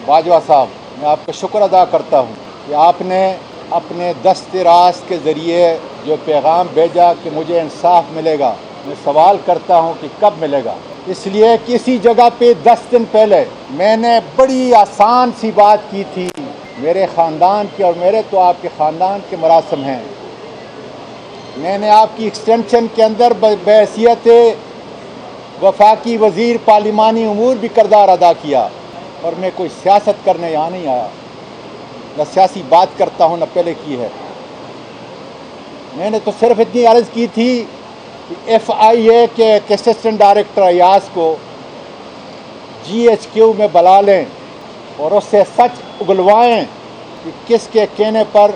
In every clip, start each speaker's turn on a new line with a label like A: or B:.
A: باجوہ صاحب، میں آپ کا شکر ادا کرتا ہوں کہ آپ نے اپنے دست راست کے ذریعے جو پیغام بھیجا کہ مجھے انصاف ملے گا. میں سوال کرتا ہوں کہ کب ملے گا؟ اس لیے کسی جگہ پہ 10 دن پہلے میں نے بڑی آسان سی بات کی تھی. میرے خاندان کے اور میرے تو آپ کے خاندان کے مراسم ہیں. میں نے آپ کی ایکسٹینشن کے اندر بحیثیت وفاقی وزیر پارلیمانی امور بھی کردار ادا کیا، اور میں کوئی سیاست کرنے یہاں نہیں آیا. نہ سیاسی بات کرتا ہوں، نہ پہلے کی ہے. میں نے تو صرف اتنی عرض کی تھی کہ ایف آئی اے کے اسسٹنٹ ڈائریکٹر ایاز کو جی ایچ کیو میں بلا لیں اور اس سے سچ اگلوائیں کہ کس کے کہنے پر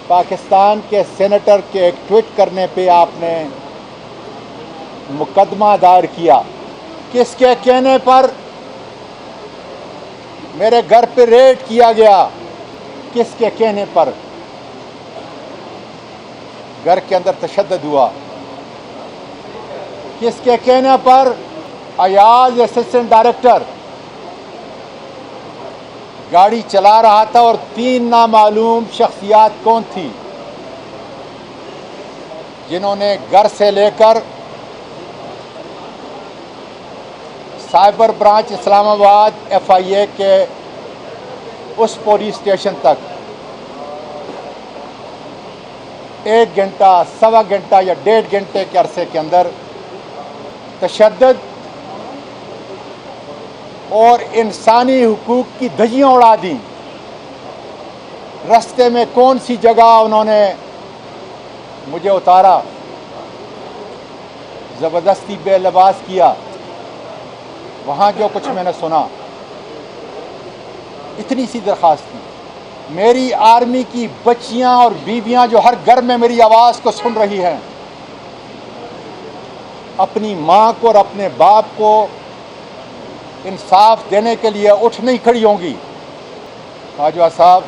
A: پاکستان کے سینیٹر کے ایک ٹویٹ کرنے پہ آپ نے مقدمہ دائر کیا. کس کے کہنے پر میرے گھر پہ ریڈ کیا گیا؟ کس کے کہنے پر گھر کے اندر تشدد ہوا؟ کس کے کہنے پر ایاز اسسٹنٹ ڈائریکٹر گاڑی چلا رہا تھا اور 3 نامعلوم شخصیات کون تھی جنہوں نے گھر سے لے کر سائبر برانچ اسلام آباد ایف آئی اے کے اس پولیس اسٹیشن تک 1 گھنٹہ، سوا گھنٹہ یا 1.5 گھنٹے کے عرصے کے اندر تشدد اور انسانی حقوق کی دھجیاں اڑا دیں. رستے میں کون سی جگہ انہوں نے مجھے اتارا، زبردستی بے لباس کیا، وہاں جو کچھ میں نے سنا. اتنی سی درخواست تھی. میری آرمی کی بچیاں اور بیویاں جو ہر گھر میں میری آواز کو سن رہی ہیں، اپنی ماں کو اور اپنے باپ کو انصاف دینے کے لیے اٹھ نہیں کھڑی ہوں گی. باجوہ صاحب،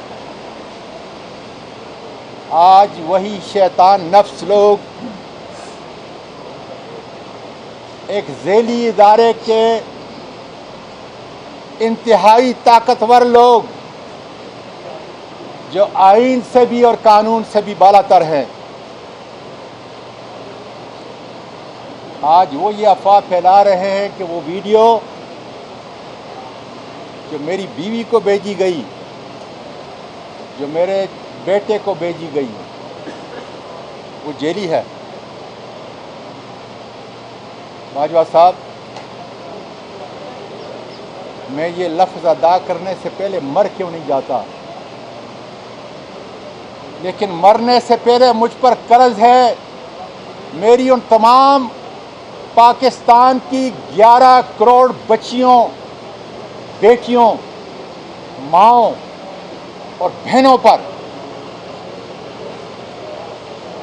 A: آج وہی شیطان نفس لوگ ایک ذیلی ادارے کے انتہائی طاقتور لوگ جو آئین سے بھی اور قانون سے بھی بالا تر ہیں، آج وہ یہ افواہ پھیلا رہے ہیں کہ وہ ویڈیو جو میری بیوی کو بھیجی گئی، جو میرے بیٹے کو بھیجی گئی، وہ جیلی ہے. باجوہ صاحب، میں یہ لفظ ادا کرنے سے پہلے مر کیوں نہیں جاتا، لیکن مرنے سے پہلے مجھ پر قرض ہے میری ان تمام پاکستان کی 11 کروڑ بچیوں، بیٹیوں، ماؤں اور بہنوں پر.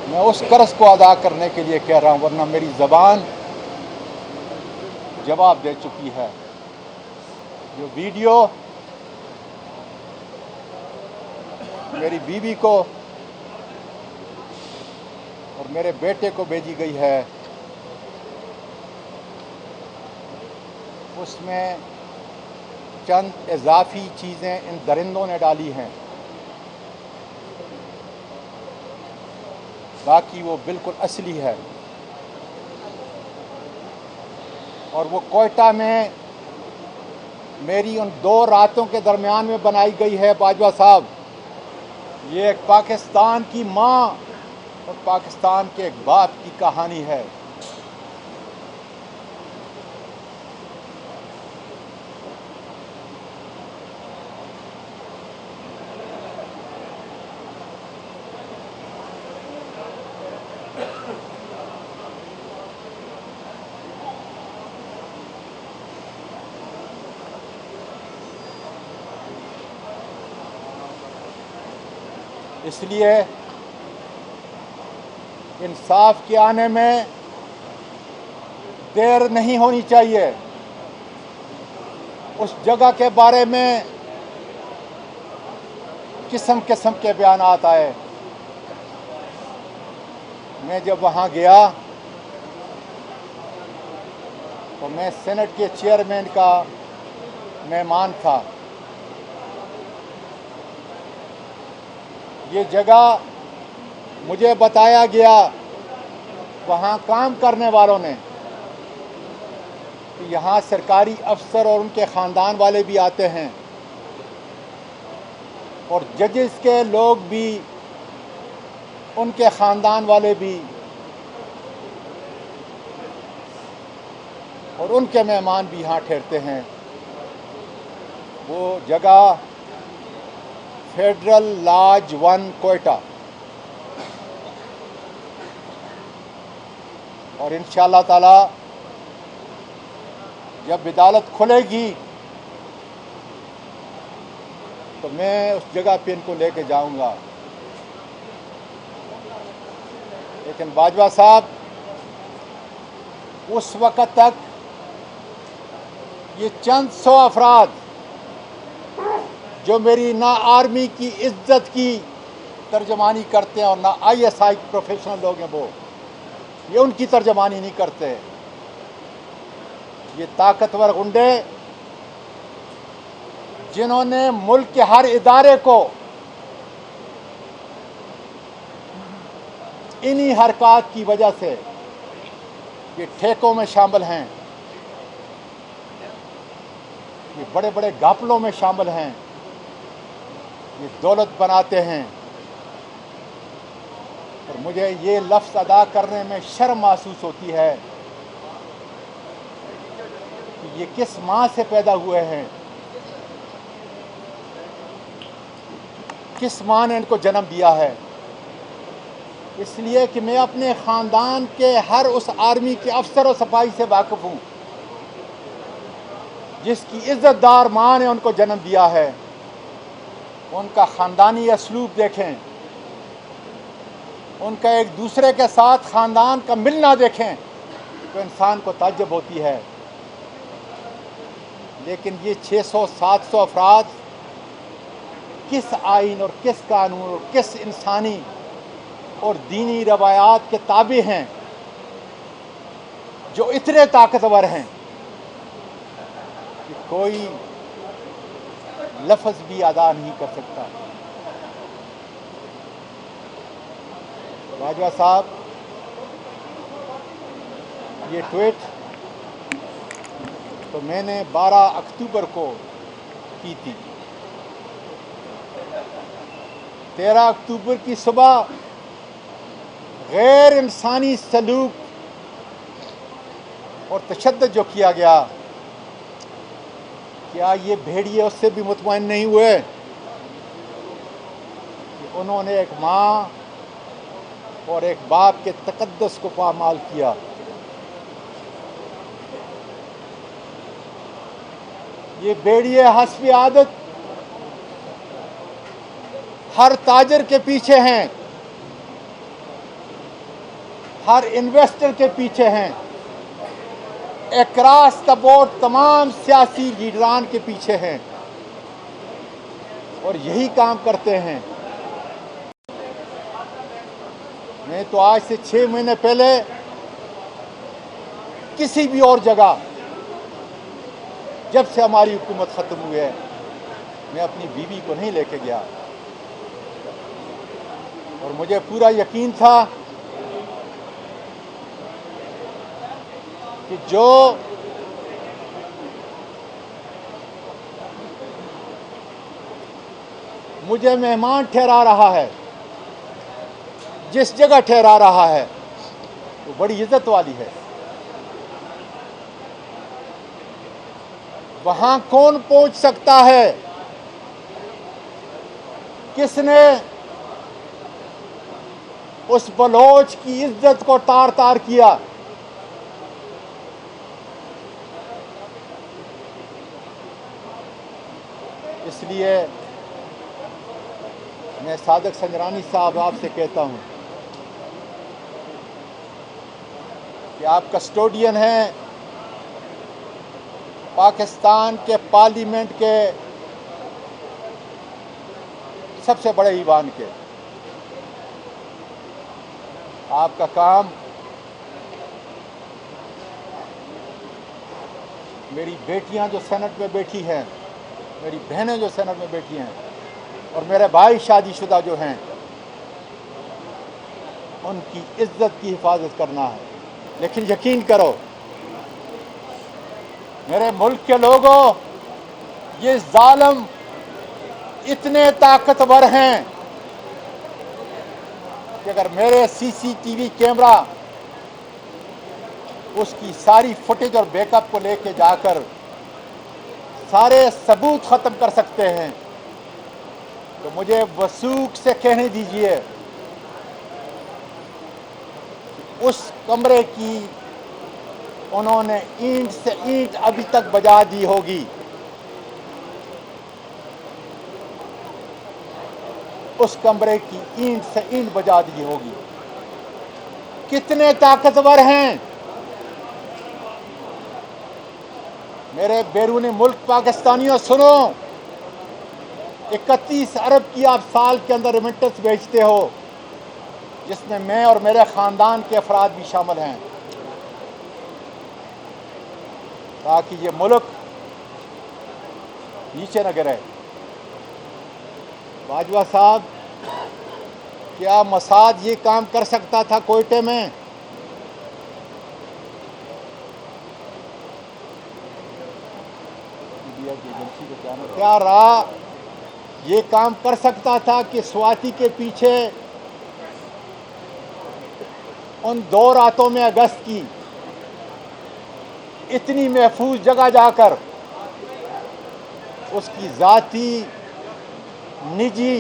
A: میں اس قرض کو ادا کرنے کے لیے کہہ رہا ہوں، ورنہ میری زبان جواب دے چکی ہے. جو ویڈیو میری بیوی کو اور میرے بیٹے کو بھیجی گئی ہے، اس میں چند اضافی چیزیں ان درندوں نے ڈالی ہیں، باقی وہ بالکل اصلی ہے. اور وہ کوئٹہ میں میری ان 2 راتوں کے درمیان میں بنائی گئی ہے. باجوہ صاحب، یہ ایک پاکستان کی ماں اور پاکستان کے ایک باپ کی کہانی ہے. اس لیے انصاف کے آنے میں دیر نہیں ہونی چاہیے. اس جگہ کے بارے میں قسم قسم کے بیانات آئے. میں جب وہاں گیا تو میں سینٹ کے چیئرمین کا مہمان تھا. یہ جگہ مجھے بتایا گیا وہاں کام کرنے والوں نے کہ یہاں سرکاری افسر اور ان کے خاندان والے بھی آتے ہیں اور ججز کے لوگ بھی، ان کے خاندان والے بھی اور ان کے مہمان بھی یہاں ٹھہرتے ہیں. وہ جگہ فیڈرل لاج 1 کوئٹہ. اور انشاءاللہ تعالی جب عدالت کھلے گی تو میں اس جگہ پہ ان کو لے کے جاؤں گا. لیکن باجوہ صاحب اس وقت تک یہ چند سو افراد جو میری نہ آرمی کی عزت کی ترجمانی کرتے ہیں اور نہ ISI پروفیشنل لوگ ہیں، وہ یہ ان کی ترجمانی نہیں کرتے. یہ طاقتور غنڈے جنہوں نے ملک کے ہر ادارے کو انہی حرکات کی وجہ سے، یہ ٹھیکوں میں شامل ہیں، یہ بڑے بڑے گھپلوں میں شامل ہیں، یہ دولت بناتے ہیں. اور مجھے یہ لفظ ادا کرنے میں شرم محسوس ہوتی ہے کہ یہ کس ماں سے پیدا ہوئے ہیں، کس ماں نے ان کو جنم دیا ہے. اس لیے کہ میں اپنے خاندان کے ہر اس آرمی کے افسر و سپاہی سے واقف ہوں جس کی عزت دار ماں نے ان کو جنم دیا ہے. ان کا خاندانی اسلوب دیکھیں، ان کا ایک دوسرے کے ساتھ خاندان کا ملنا دیکھیں تو انسان کو تعجب ہوتی ہے. لیکن یہ 600-700 افراد کس آئین اور کس قانون اور کس انسانی اور دینی روایات کے تابع ہیں جو اتنے طاقتور ہیں کہ کوئی لفظ بھی ادا نہیں کر سکتا. باجوہ صاحب یہ ٹویٹ تو میں نے 12 اکتوبر کو کی تھی. 13 اکتوبر کی صبح غیر انسانی سلوک اور تشدد جو کیا گیا، کیا یہ بھیڑیے اس سے بھی مطمئن نہیں ہوئے کہ انہوں نے ایک ماں اور ایک باپ کے تقدس کو پامال کیا. یہ بھیڑیے حسب عادت ہر تاجر کے پیچھے ہیں، ہر انویسٹر کے پیچھے ہیں، اکراس دا بورڈ تمام سیاسی لیڈران کے پیچھے ہیں اور یہی کام کرتے ہیں. میں تو آج سے 6 مہینے پہلے کسی بھی اور جگہ جب سے ہماری حکومت ختم ہوئی ہے میں اپنی بیوی کو نہیں لے کے گیا، اور مجھے پورا یقین تھا کہ جو مجھے مہمان ٹھہرا رہا ہے، جس جگہ ٹھہرا رہا ہے، وہ بڑی عزت والی ہے. وہاں کون پہنچ سکتا ہے؟ کس نے اس بلوچ کی عزت کو تار تار کیا؟ اس لیے میں صادق سنجرانی صاحب آپ سے کہتا ہوں کہ آپ کسٹوڈین ہیں پاکستان کے پارلیمنٹ کے سب سے بڑے ایوان کے. آپ کا کام میری بیٹیاں جو سینٹ میں بیٹھی ہیں، میری بہنیں جو سینٹ میں بیٹھی ہیں، اور میرے بھائی شادی شدہ جو ہیں، ان کی عزت کی حفاظت کرنا ہے۔ لیکن یقین کرو میرے ملک کے لوگوں، یہ ظالم اتنے طاقتور ہیں کہ اگر میرے سی سی ٹی وی کیمرہ اس کی ساری فوٹیج اور بیک اپ کو لے کے جا کر سارے ثبوت ختم کر سکتے ہیں، تو مجھے وثوق سے کہنے دیجئے اس کمرے کی انہوں نے اینٹ سے اینٹ ابھی تک بجا دی ہوگی، اس کمرے کی اینٹ سے اینٹ بجا دی ہوگی۔ کتنے طاقتور ہیں میرے بیرون ملک پاکستانیوں، سنو، 31 ارب کی آپ سال کے اندر ریمیٹنس بھیجتے ہو، جس میں میں اور میرے خاندان کے افراد بھی شامل ہیں، تاکہ یہ ملک نیچے نہ گرے۔ باجوہ صاحب، کیا موساد یہ کام کر سکتا تھا کوئٹے میں؟ کیا رہا یہ کام کر سکتا تھا کہ سواتی کے پیچھے ان 2 راتوں میں اگست کی اتنی محفوظ جگہ جا کر اس کی ذاتی، نجی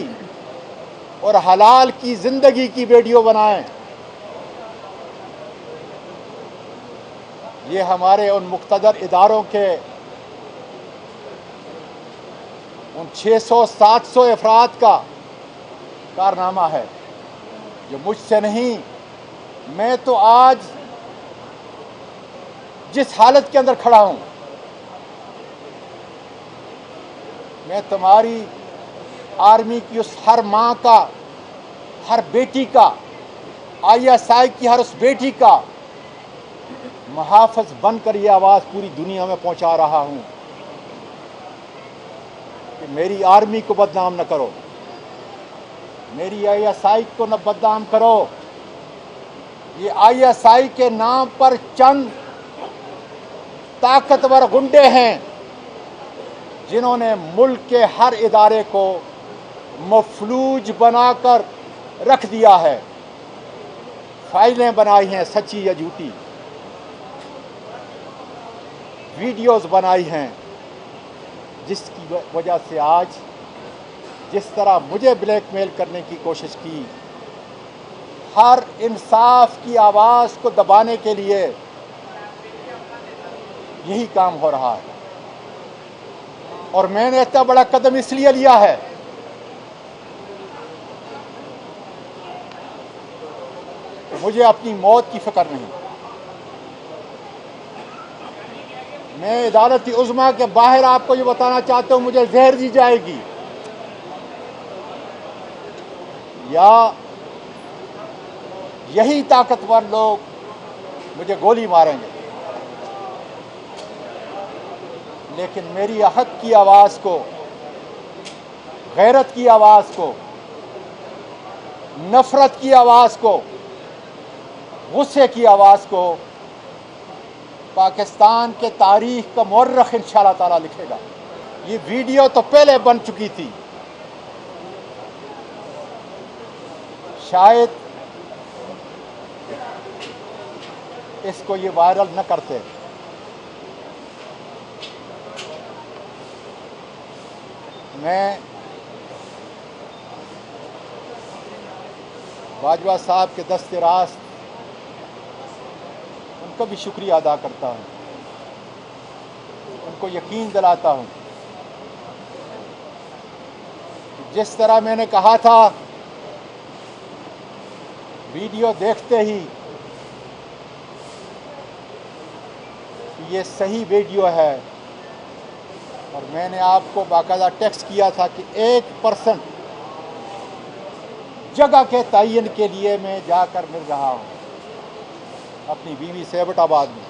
A: اور حلال کی زندگی کی ویڈیو بنائیں؟ یہ ہمارے ان مقتدر اداروں کے ان 600-700 افراد کا کارنامہ ہے، جو مجھ سے نہیں۔ میں تو آج جس حالت کے اندر کھڑا ہوں، میں تمہاری آرمی کی اس ہر ماں کا، ہر بیٹی کا، ISI کی ہر اس بیٹی کا محافظ بن کر یہ آواز پوری دنیا میں پہنچا رہا ہوں کہ میری آرمی کو بدنام نہ کرو، میری ISI کو نہ بدنام کرو۔ یہ ISI کے نام پر چند طاقتور گنڈے ہیں جنہوں نے ملک کے ہر ادارے کو مفلوج بنا کر رکھ دیا ہے، فائلیں بنائی ہیں سچی یا جھوٹی، ویڈیوز بنائی ہیں، جس کی وجہ سے آج جس طرح مجھے بلیک میل کرنے کی کوشش کی، ہر انصاف کی آواز کو دبانے کے لیے یہی کام ہو رہا ہے۔ اور میں نے اتنا بڑا قدم اس لیے لیا ہے کہ مجھے اپنی موت کی فکر نہیں۔ میں عدالت عظمیٰ کے باہر آپ کو یہ بتانا چاہتا ہوں، مجھے زہر دی جائے گی یا یہی طاقتور لوگ مجھے گولی ماریں گے، لیکن میری حق کی آواز کو، غیرت کی آواز کو، نفرت کی آواز کو، غصے کی آواز کو پاکستان کے تاریخ کا مورخ انشاءاللہ تعالیٰ لکھے گا۔ یہ ویڈیو تو پہلے بن چکی تھی، شاید اس کو یہ وائرل نہ کرتے۔ میں باجوہ صاحب کے دست راست ان کا بھی شکریہ ادا کرتا ہوں، ان کو یقین دلاتا ہوں کہ جس طرح میں نے کہا تھا، ویڈیو دیکھتے ہی کہ یہ صحیح ویڈیو ہے، اور میں نے آپ کو باقاعدہ ٹیکسٹ کیا تھا کہ 1% جگہ کے تعین کے لیے میں جا کر مل رہا ہوں اپنی بیوی سے ایبٹ آباد میں۔